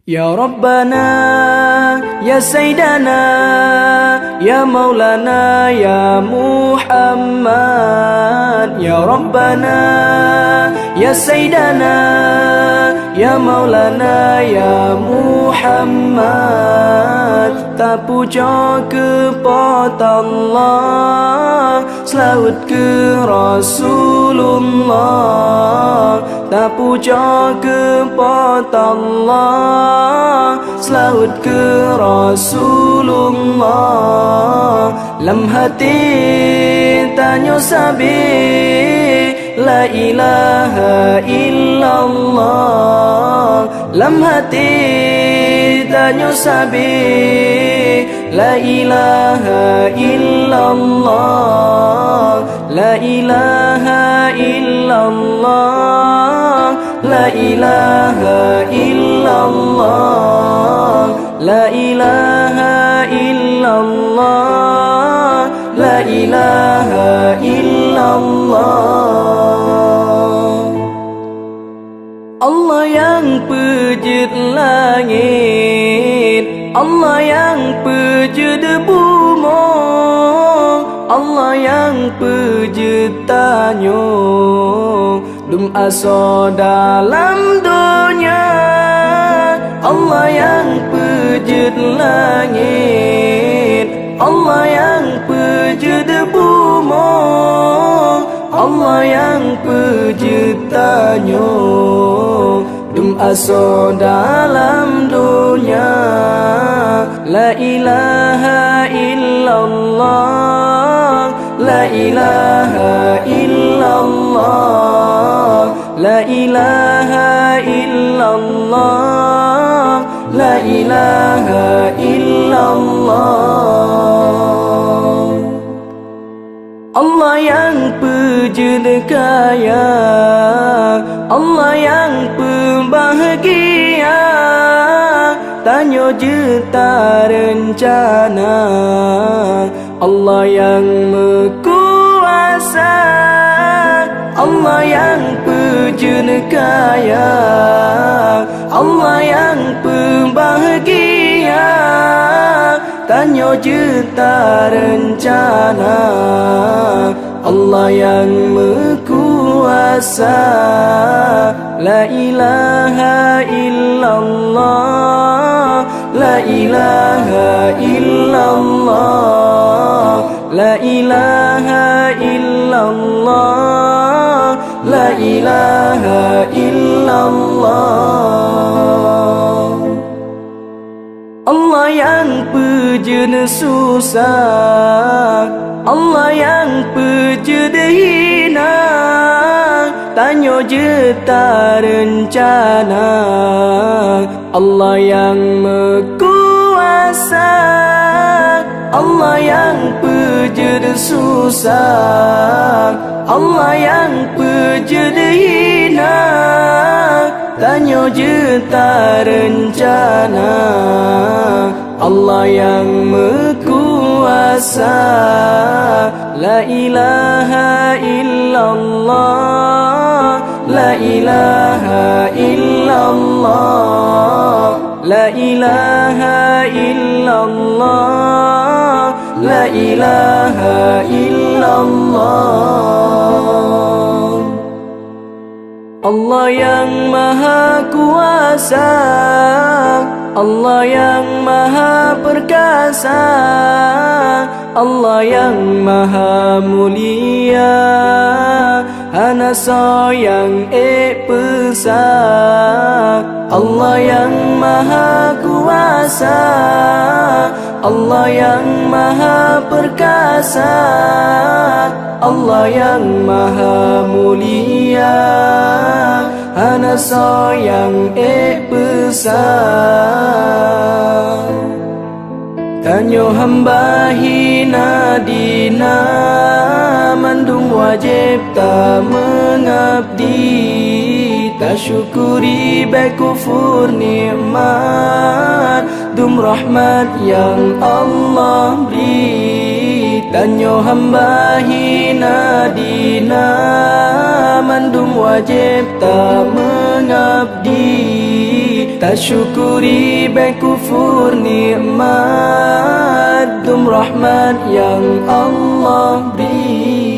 Ya Rabbana, Ya Sayyidana, Ya Maulana, Ya Muhammad. Ya Rabbana, Ya Sayyidana, Ya Maulana, Ya Muhammad. Tak puja kepada Allah, selawat ke Rasulullah. Tak puja kepada Allah, selawat ke Rasulullah. Lam hati tanya sabi la ilaha illallah. Lam hati tanya sabi la ilaha illallah. La ilaha illallah. La ilaha illallah. La ilaha illallah. La ilaha illallah. Allah yang pejit langit, Allah yang pejit bumi, Allah yang pejit tanyo, dum aso dalam dunia. Allah yang pejit langit, Allah yang pejit bumi, Allah yang pejit tanyo, dum aso dalam dunia. La ilaha illallah. La ilaha illallah. La ilaha illallah. La ilaha illallah. Allah yang pejit kaya, Allah yang pembahagia, tanya juta rencana. Allah yang berkuasa, Allah yang pejit kaya, Allah yang pembahagia, tanya juta rencana. Allah yang berkuasa. La ilaha illallah. La ilaha illallah. La ilaha illallah. La ilaha illallah. Allah yang pejit susah, Allah yang pejit hina, tanya juta rencana. Allah yang berkuasa, Allah yang pejit susah, Allah yang pejit hina, tanya juta rencana. Allah yang berkuasa. La ilaha illallah. La ilaha illallah. La ilaha illallah. La ilaha illallah. Allah yang maha kuasa, Allah yang maha perkasa, Allah yang maha mulia, hana sayang pesa. Allah yang maha kuasa, Allah yang maha perkasa, Allah yang maha mulia, hana sayang pesa. Tanyo hamba hina dina, mandung wajib tak mengabdi, tak syukuri baik kufur nikmat, dum rahmat yang Allah beri. Tanyo hamba hina dina, mandum wajib tak mengabdi, Kita syukuri baik kufur nikmat, dum rahmat yang Allah beri.